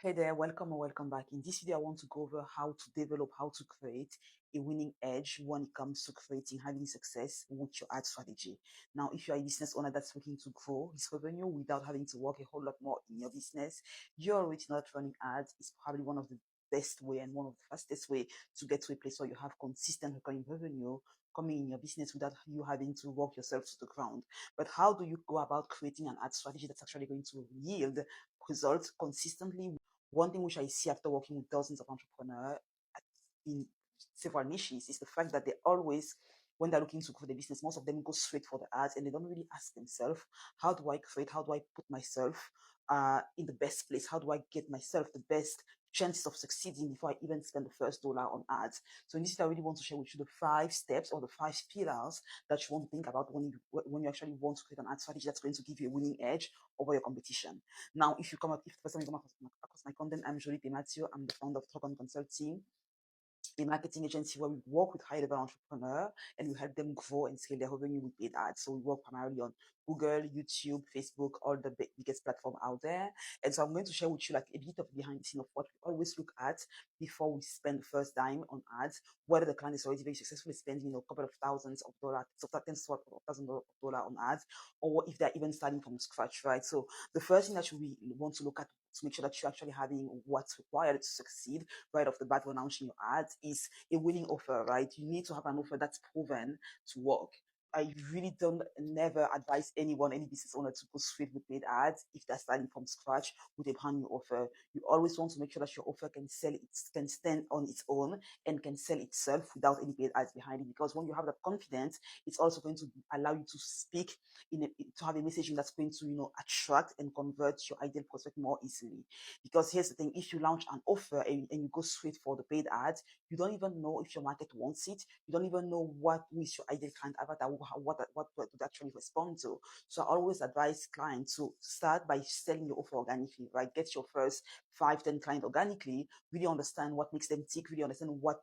Hey there, welcome or welcome back. In this video, I want to go over how to develop, how to create a winning edge when it comes to creating, having success with your ad strategy. Now, if you are a business owner that's looking to grow his revenue without having to work a whole lot more in your business, you're already not running ads. It's probably one of the best way and one of the fastest way to get to a place where you have consistent recurring revenue coming in your business without you having to work yourself to the ground. But how do you go about creating an ad strategy that's actually going to yield results consistently? One thing which I see after working with dozens of entrepreneurs in several niches is the fact that they always, when they're looking to grow the business, most of them go straight for the ads and they don't really ask themselves, how do I create, how do I put myself in the best place? How do I get myself the best chances of succeeding before I even spend the first dollar on ads? So in this, I really want to share with you the 5 steps or the 5 pillars that you want to think about when you actually want to create an ad strategy that's going to give you a winning edge over your competition. Now, if the first time you come across my content, I'm Jolie Mathieu. I'm the founder of Talk Consulting, a marketing agency where we work with high-level entrepreneurs and we help them grow and scale their revenue with paid ads. So we work primarily on Google, YouTube, Facebook, all the biggest platform out there. And so I'm going to share with you like a bit of behind the scene of what we always look at before we spend the first dime on ads, whether the client is already very successfully spending, a couple of thousands of dollars, so tens of thousands of dollars on ads, or if they're even starting from scratch, right? So the first thing that we want to look at to make sure that you're actually having what's required to succeed right off the bat when launching your ads is a winning offer, right? You need to have an offer that's proven to work. I really don't never advise anyone, any business owner to go straight with paid ads if they're starting from scratch with a brand new offer. You always want to make sure that your offer can can stand on its own and can sell itself without any paid ads behind it. Because when you have that confidence, it's also going to allow you to speak to have a messaging that's going to, attract and convert your ideal prospect more easily. Because here's the thing, if you launch an offer and you go straight for the paid ads, you don't even know if your market wants it. You don't even know what is your ideal client avatar, what to actually respond to. So I always advise clients to start by selling your offer organically, right? Get your first 5, 10 clients organically, really understand what makes them tick, really understand what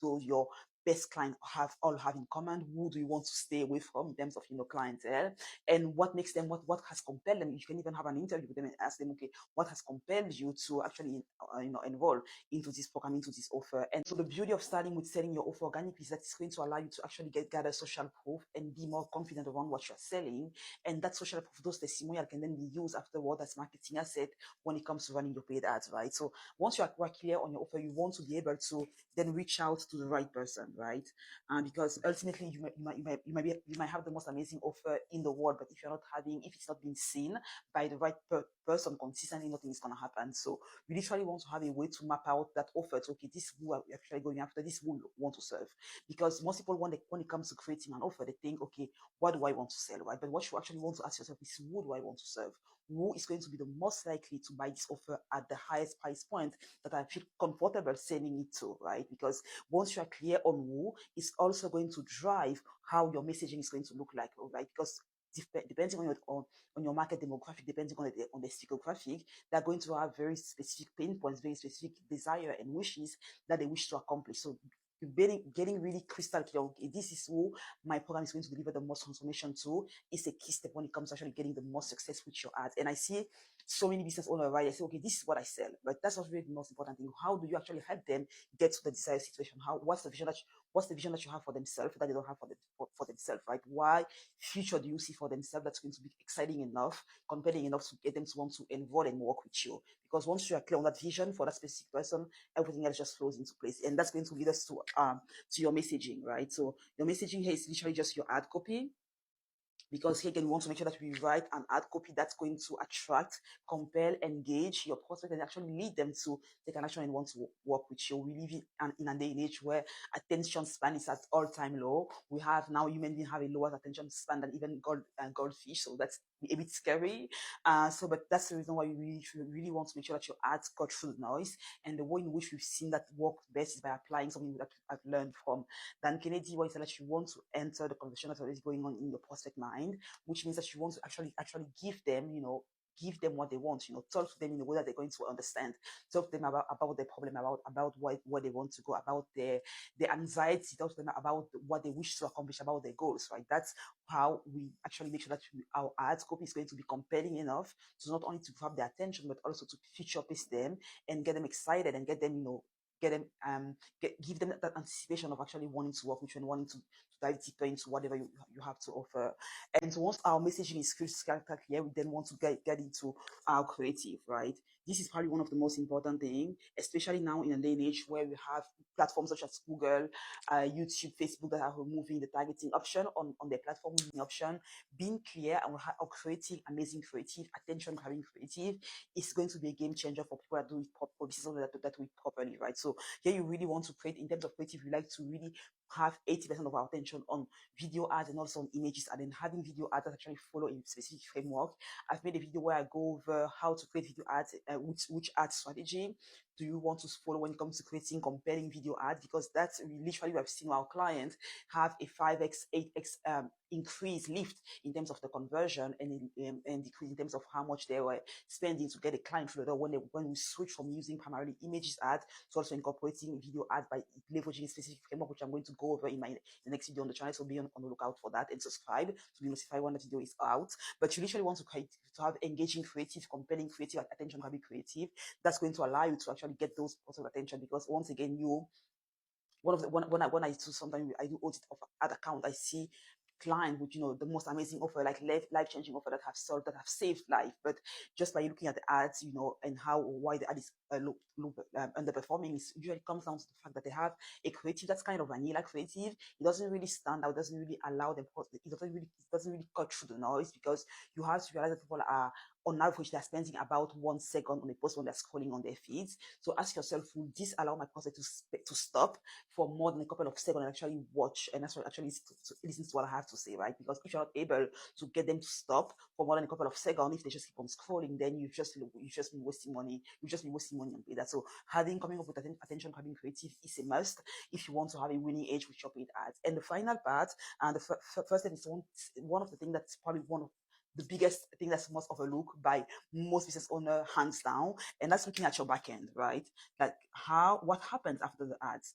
do your best clients have in common. Who do you want to stay away from in terms of clientele, and what makes them, what has compelled them. You can even have an interview with them and ask them, okay, what has compelled you to actually enroll into this program, into this offer. And so the beauty of starting with selling your offer organically is that it's going to allow you to actually gather social proof and be more confident around what you're selling. And that social proof, those testimonial, can then be used afterward as marketing asset when it comes to running your paid ads, right? So once you are quite clear on your offer, you want to be able to then reach out to the right person, right? Because ultimately you might have the most amazing offer in the world, but if it's not being seen by the right person consistently, nothing is going to happen. So we literally want to have a way to map out that offer to, okay, this is who are we actually going after, this is who we want to serve. Because most people, when it comes to creating an offer, they think, okay, what do I want to sell, right? But what you actually want to ask yourself is, who do I want to serve? Who is going to be the most likely to buy this offer at the highest price point that I feel comfortable selling it to, right? Because once you are clear on who, it's also going to drive how your messaging is going to look like, right? Because depending on your market demographic, depending on the psychographic, they're going to have very specific pain points, very specific desire and wishes that they wish to accomplish. So getting really crystal clear, okay, this is who my program is going to deliver the most transformation to, is a key step when it comes to actually getting the most success with your ads. And I see so many business owners, right? I say, okay, this is what I sell, but that's not really the most important thing. How do you actually help them get to the desired situation? What's the vision that you have for themselves that they don't have for themselves, right? Why future do you see for themselves that's going to be exciting enough, compelling enough to get them to want to enroll and work with you? Because once you are clear on that vision for that specific person, everything else just flows into place, and that's going to lead us to your messaging, right? So your messaging here is literally just your ad copy, because here again, we want to make sure that we write an ad copy that's going to attract, compel, engage your prospect, and actually lead them to take an action and want to work with you. We live in a day and age where attention span is at all-time low. We have now, human beings have a lower attention span than even goldfish, so that's a bit scary. But that's the reason why you really want to make sure that your ads cut through the noise. And the way in which we've seen that work best is by applying something that I've learned from Dan Kennedy, where he said that you want to enter the conversation that's already going on in your prospect mind, which means that you want to actually give them, give them what they want, talk to them in a way that they're going to understand, talk to them about their problem, about what they want to go, about their anxiety, talk to them about what they wish to accomplish, about their goals, right? That's how we actually make sure that our ad copy is going to be compelling enough to not only to grab their attention, but also to future pace them and get them excited and get them, get them give them that anticipation of actually wanting to work with you and wanting to dive deeper into whatever you have to offer. And so once our messaging is crystal clear, we then want to get into our creative, right? This is probably one of the most important things, especially now in a day and age where we have platforms such as Google, YouTube, Facebook that are removing the targeting option on their platform, option. Being clear and creating amazing creative, attention grabbing creative is going to be a game changer for people that do it properly, that do it properly, right? So here you really want to create, in terms of creative, you like to really have 80% of our attention on video ads and also on images, and then having video ads that actually follow a specific framework. I've made a video where I go over how to create video ads, which ad strategy do you want to follow when it comes to creating compelling video ads, because that's literally what I've seen our clients have a 5x, 8x increase lift in terms of the conversion and decrease in terms of how much they were spending to get a client through the door when we switch from using primarily images ads to also incorporating video ads by leveraging a specific framework, which I'm going to go over in the next video on the channel. So be on the lookout for that and subscribe to be notified when the video is out. But you literally want to have engaging creative, compelling creative, attention grabbing creative that's going to allow you to actually get those sorts of attention, because once again, when I do sometimes I do audit of ad account, I see client with the most amazing offer, like life changing offer that have saved life, but just by looking at the ads, and why the ad is underperforming, is usually comes down to the fact that they have a creative that's kind of vanilla creative. It doesn't really stand out, doesn't really allow them, it doesn't really cut through the noise, because you have to realize that people are, on average, they're spending about 1 second on a post when they're scrolling on their feeds. So ask yourself, will this allow my content to stop for more than a couple of seconds and actually watch and actually listen to what I have to say, right? Because if you're not able to get them to stop for more than a couple of seconds, if they just keep on scrolling, then you just be wasting money. You just be wasting money on that. So coming up with attention grabbing creative is a must if you want to have a winning edge with your paid ads. And the final part, and the first thing, is one of the things that's probably one of the biggest thing that's most overlooked by most business owner, hands down, and that's looking at your backend, right? Like what happens after the ads.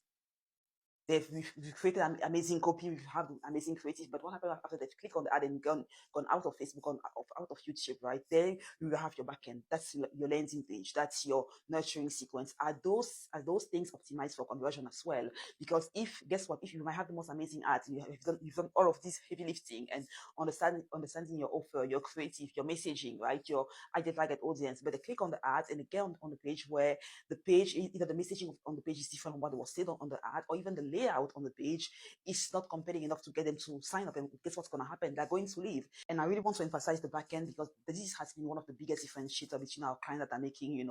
We've created an amazing copy, we have amazing creative, but what happens after they've clicked on the ad and gone out of Facebook, out of YouTube, right? There you will have your backend. That's your landing page. That's your nurturing sequence. Are those things optimized for conversion as well? Because guess what? If you might have the most amazing ads, and you've done all of this heavy lifting and understanding your offer, your creative, your messaging, right? Your ideal target audience, but they click on the ads and they get on the page where the page, either the messaging on the page is different from what was said on the ad, or even the layout on the page is not compelling enough to get them to sign up. And guess what's going to happen? They're going to leave. And I really want to emphasize the back end, because this has been one of the biggest differentiators between our clients that are making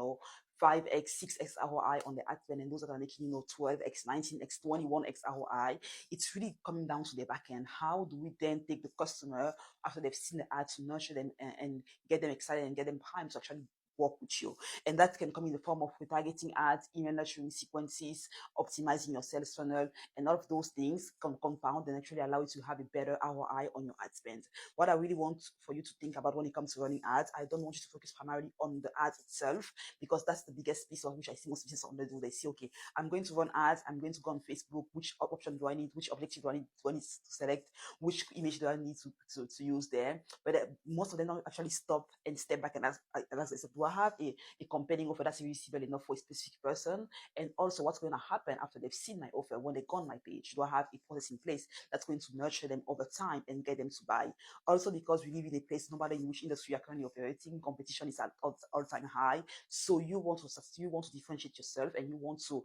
5x, 6x ROI on the ad spend, and those that are making 12x, 19x, 21x ROI. It's really coming down to the back end. How do we then take the customer after they've seen the ad to nurture them and get them excited and get them primed to actually work with you? And that can come in the form of retargeting ads, email nurturing sequences, optimizing your sales funnel, and all of those things can compound and actually allow you to have a better ROI on your ad spend. What I really want for you to think about when it comes to running ads, I don't want you to focus primarily on the ads itself, because that's the biggest piece of which I see most business owners do. They say, okay, I'm going to run ads, I'm going to go on Facebook. Which option do I need? Which objective do I need to select? Which image do I need to use there? But most of them don't actually stop and step back and ask, I said, do I have a compelling offer that's irresistible enough for a specific person? And also, what's going to happen after they've seen my offer when they go on my page? Do I have a process in place that's going to nurture them over time and get them to buy? Also, because we live in a place, no matter in which industry you're currently operating, competition is at all-time high. So you want to differentiate yourself, and you want to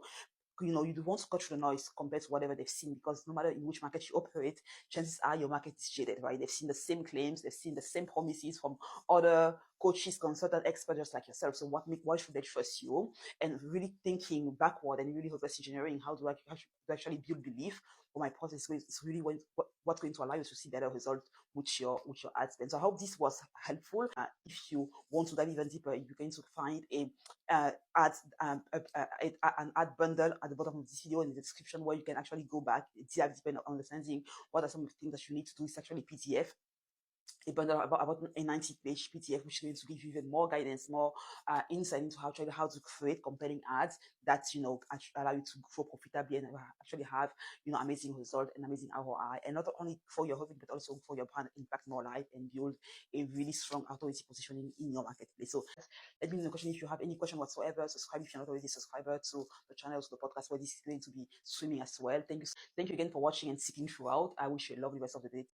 you want to cut through the noise compared to whatever they've seen, because no matter in which market you operate, chances are your market is jaded, right? They've seen the same claims, they've seen the same promises from other coaches, consultants, experts just like yourself. So why should they trust you? And really thinking backward and really reverse engineering, how do I actually build belief for my process? It's really what's going to allow you to see better results with your ad spend. So I hope this was helpful. If you want to dive even deeper, you're going to find an ad bundle at the bottom of this video in the description, where you can actually go back, dive deeper in understanding what are some of the things that you need to do. It's actually PDF. a bundle about a 90-page PDF, which is going to give you even more guidance, more insight into how to create compelling ads that allow you to grow profitably and actually have amazing result and amazing ROI, and not only for your hobby but also for your brand, impact more life and build a really strong authority positioning in your marketplace. So let me know in the question if you have any question whatsoever. Subscribe if you're not already a subscriber to the channel, to the podcast, where this is going to be streaming as well. Thank you again for watching and sticking throughout. I wish you a lovely rest of the day.